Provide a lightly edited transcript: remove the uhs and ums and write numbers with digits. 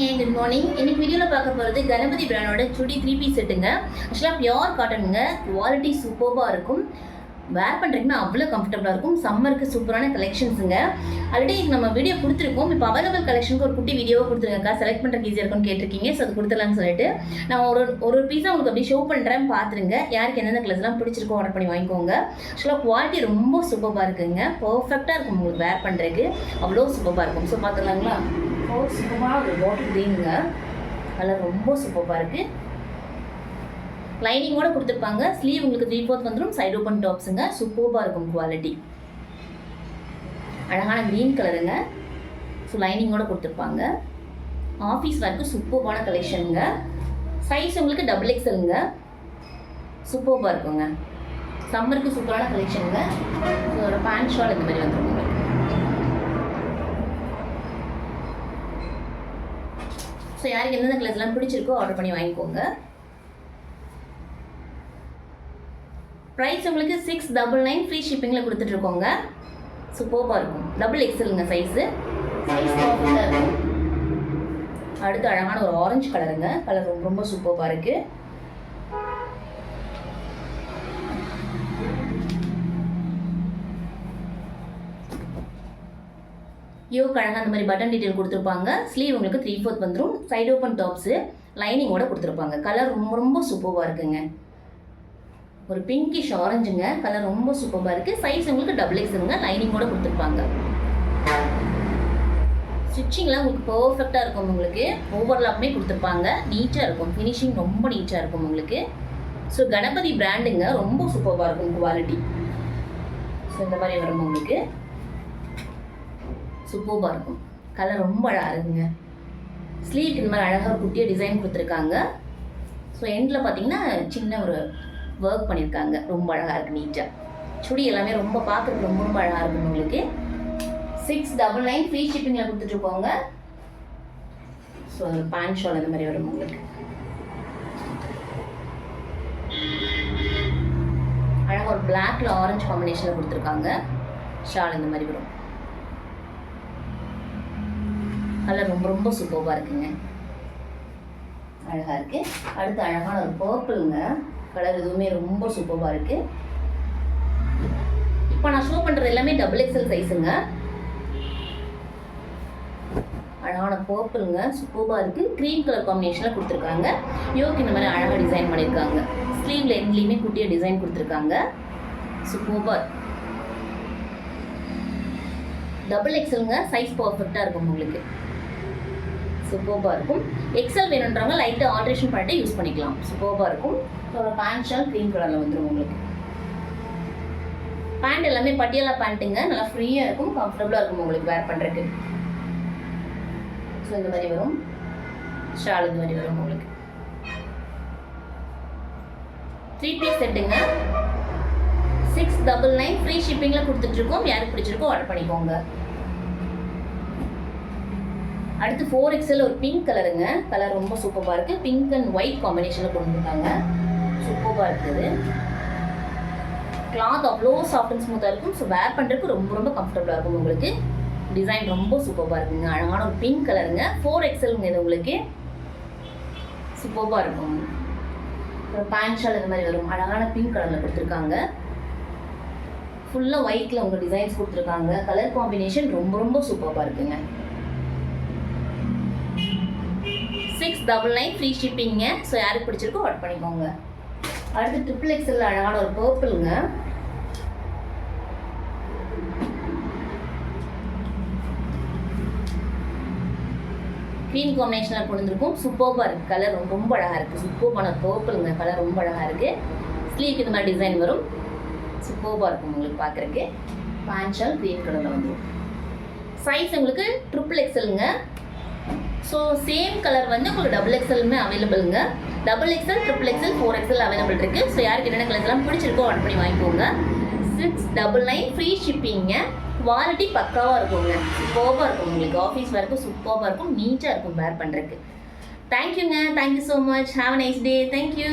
Good morning. இன்னைக்கு வீடியோவில் பார்க்க போகிறது கணபதி பிராண்டோட சுடி 3 பீஸ் செட்டுங்க. ஆக்சுவலாக பியோர் காட்டனுங்க, குவாலிட்டி சூப்பராக இருக்கும். வேர் பண்ணுறீங்கன்னா அவ்வளோ கம்ஃபர்டபுளாக இருக்கும். சம்மருக்கு சூப்பரான கலெக்ஷன்ஸுங்க. ஆல்ரெடி நம்ம வீடியோ கொடுத்துருக்கோம். இப்போ அவைலபிள் கலெக்ஷனுக்கு ஒரு குட்டி வீடியோவை கொடுத்துருங்கக்கா, செலக்ட் பண்ணுறதுக்கு ஈஸியாக இருக்கும்னு கேட்டிருக்கீங்க. ஸோ அது கொடுத்துடலாம்னு சொல்லிட்டு நான் ஒரு பீஸாக உங்களுக்கு அப்படியே ஷோ பண்ணுறேன், பார்த்துருங்க. யாருக்கு எந்தெந்த கலர்ஸ்லாம் பிடிச்சிருக்கோ ஆர்டர் பண்ணி வாங்கிக்கோங்க. ஆக்சுவலாக குவாலிட்டி ரொம்ப சூப்பராக இருக்குங்க. பர்ஃபெக்டாக இருக்கும் உங்களுக்கு வேர் பண்ணுறதுக்கு, அவ்வளோ சூப்பராக இருக்கும். ஸோ பார்த்துக்கலாங்களா? சூப்பராக ஒரு பாட்டில் க்ரீனுங்க, கலர் ரொம்ப சூப்பராக இருக்குது. லைனிங்கோட கொடுத்துருப்பாங்க. ஸ்லீவ் உங்களுக்கு 3/4 வந்துடும். சைடு ஓப்பன் டாப்ஸுங்க, சூப்பராக இருக்கும் குவாலிட்டி. அழகான க்ரீன் கலருங்க. ஸோ லைனிங்கோட கொடுத்துருப்பாங்க. ஆஃபீஸ் ஒர்க்கு சூப்பரான கலெக்ஷனுங்க. சைஸ் உங்களுக்கு XXLங்க, சூப்பராக இருக்குங்க. சம்மருக்கு சூப்பரான கலெக்ஷனுங்க. ஸோ ஒரு பேண்ட் ஷால் இந்த மாதிரி வந்துருக்குங்க. ஸோ யாருக்கு எந்தெந்த கலர்ஸ்லாம் பிடிச்சிருக்கோ ஆர்டர் பண்ணி வாங்கிக்கோங்க. ப்ரைஸ் உங்களுக்கு 699 ஃப்ரீ ஷிப்பிங்கில் கொடுத்துட்ருக்கோங்க. சூப்பராக இருக்கும். XXLங்க சைஸு. சைஸ் பர்ஃபெக்டாக இருக்கும். அடுத்து அழகான ஒரு ஆரஞ்சு கலருங்க. கலர் ரொம்ப ரொம்ப சூப்பராக இருக்குது. யோக் அழகாக அந்த மாதிரி பட்டன் டீட்டெயில் கொடுத்துருப்பாங்க. ஸ்லீவ் உங்களுக்கு 3/4 வந்துடும். சைடு ஓப்பன் டாப்ஸு லைனிங்கோட கொடுத்துருப்பாங்க. கலர் ரொம்ப ரொம்ப சூப்பராக இருக்குங்க. ஒரு பிங்கிஷ் ஆரஞ்சுங்க, கலர் ரொம்ப சூப்பராக இருக்குது. சைஸ் உங்களுக்கு XXLங்க, லைனிங்கோட கொடுத்துருப்பாங்க. ஸ்டிச்சிங்லாம் உங்களுக்கு பர்ஃபெக்டாக இருக்கும். உங்களுக்கு ஓவர்லாப்புமே கொடுத்துருப்பாங்க. நீட்டாக இருக்கும். ஃபினிஷிங் ரொம்ப நீட்டாக இருக்கும் உங்களுக்கு. ஸோ கணபதி பிராண்டுங்க, ரொம்ப சூப்பராக இருக்கும் குவாலிட்டி. ஸோ இந்த மாதிரி வரும் உங்களுக்கு. சூப்பராக இருக்கும். கலர் ரொம்ப அழகாக இருக்குங்க. ஸ்லீவ் இந்த மாதிரி அழகாக ஒரு குட்டியாக டிசைன் கொடுத்துருக்காங்க. ஸோ எண்டில் பார்த்தீங்கன்னா சின்ன ஒரு ஒர்க் பண்ணியிருக்காங்க. ரொம்ப அழகாக இருக்குது. நீட்டாக சுடி எல்லாமே ரொம்ப பார்க்குறதுக்கு ரொம்ப ரொம்ப அழகாக இருக்கும் உங்களுக்கு. 699 ஃப்ரீ ஷிப்பிங்கில் கொடுத்துட்ருக்கோங்க. ஸோ பேண்ட் ஷால் இந்த மாதிரி வரும் உங்களுக்கு. அழகாக ஒரு பிளாக்ல ஆரஞ்சு காம்பினேஷனில் கொடுத்துருக்காங்க. ஷால் இந்த மாதிரி வரும். கலர் ரொம்ப ரொம்ப சூப்பராக இருக்குங்க. அழகாக இருக்குது. அடுத்து அழகான ஒரு பர்பிளுங்க. கலர் எதுவுமே ரொம்ப சூப்பராக இருக்குது. இப்போ நான் ஷோ பண்ணுறது எல்லாமே XXL சைஸுங்க. அழகான பர்பிளுங்க, சூப்பராக இருக்குது. க்ரீன் கலர் காம்பினேஷனில் கொடுத்துருக்காங்க. யோக் இந்த மாதிரி அழகாக டிசைன் பண்ணியிருக்காங்க. ஸ்லீவில் எண்ட்லேயுமே குட்டியாக டிசைன் கொடுத்துருக்காங்க. சூப்பராக XXLங்க. சைஸ் பர்ஃபெக்டாக இருக்கும் உங்களுக்கு. சூப்பராக இருக்கும். எக்ஸல் வேணுன்றவங்க லைட்டாக ஆல்ட்ரேஷன் பண்ணிட்டு யூஸ் பண்ணிக்கலாம். சூப்பராக இருக்கும். ஒரு பேண்ட் ஷால் க்ரீன் கலரில் வந்துடும் உங்களுக்கு. பேண்ட் எல்லாமே பட்டியாலா பேண்ட்டுங்க. நல்லா ஃப்ரீயாக இருக்கும், கம்ஃபர்டபுளாக இருக்கும் உங்களுக்கு வேர் பண்ணுறதுக்கு. ஸோ இந்த மாதிரி வரும். ஷால் இந்த மாதிரி வரும் உங்களுக்கு. 3 பீஸ் செட்டுங்க. 699 ஃப்ரீ ஷிப்பிங்கில் கொடுத்துட்ருக்கோம். யாருக்கு பிடிச்சிருக்கோ ஆர்டர் பண்ணிக்கோங்க. அடுத்து 4XL ஒரு பிங்க் கலருங்க. கலர் ரொம்ப சூப்பராக இருக்குது. பிங்க் அண்ட் ஒயிட் காம்பினேஷனில் கொடுத்துருக்காங்க. சூப்பராக இருக்குது. கிளாத் அவ்வளோ சாஃப்ட் அண்ட் ஸ்மூத்தாக இருக்கும். ஸோ வேர் பண்ணுறதுக்கு ரொம்ப ரொம்ப கம்ஃபர்டபுளாக இருக்கும் உங்களுக்கு. டிசைன் ரொம்ப சூப்பராக இருக்குங்க. அழகான ஒரு பிங்க் கலருங்க. 4XLங்க இது உங்களுக்கு. சூப்பராக இருக்கும். ஒரு பேண்ட் ஷால் இந்த மாதிரி வரும். அழகான பிங்க் கலரில் கொடுத்துருக்காங்க. ஃபுல்லாக ஒயிட்டில் உங்கள் டிசைன்ஸ் கொடுத்துருக்காங்க. கலர் காம்பினேஷன் ரொம்ப ரொம்ப சூப்பராக இருக்குங்க. 699 ஃப்ரீ ஷிப்பிங்க. ஸோ யாருக்கு பிடிச்சிருக்கோ ஆர்டர் பண்ணிக்கோங்க. அடுத்து XXL அழகான ஒரு பர்பிளுங்க. க்ரீன் காம்பினேஷனில் கொண்டு வந்துருக்கும். சூப்பராக இருக்குது. கலர் ரொம்ப ரொம்ப அழகாக இருக்குது. சூப்பரான பர்பிளுங்க. கலர் ரொம்ப அழகாக இருக்குது. ஸ்லீவ்க்கு இந்த மாதிரி டிசைன் வரும். சூப்பராக இருக்கும் உங்களுக்கு பார்க்குறதுக்கு. பேண்ட் ஷால் க்ரீன் கலரில் வந்துடும். சைஸ் உங்களுக்கு XXLங்க. ஸோ சேம் கலர் வந்து உங்களுக்கு XXLமே அவைலபிளுங்க. XXL, XXL, 4XL அவைலபிள் இருக்குது. ஸோ யாருக்கு என்னென்ன கலர்ஸ்லாம் பிடிச்சிருக்கோ ஆர்டர் பண்ணி வாங்கிக்கோங்க. 699 ஃப்ரீ ஷிப்பிங்க. குவாலிட்டி பக்காவாக இருக்குங்க. சூப்பராக இருக்கும் உங்களுக்கு. ஆஃபீஸ் வரைக்கும் சூப்பராக இருக்கும். நீட்டாக இருக்கும் வேர் பண்ணுறதுக்கு. தேங்க்யூங்க. Thank you so much. Have a nice day. Thank you.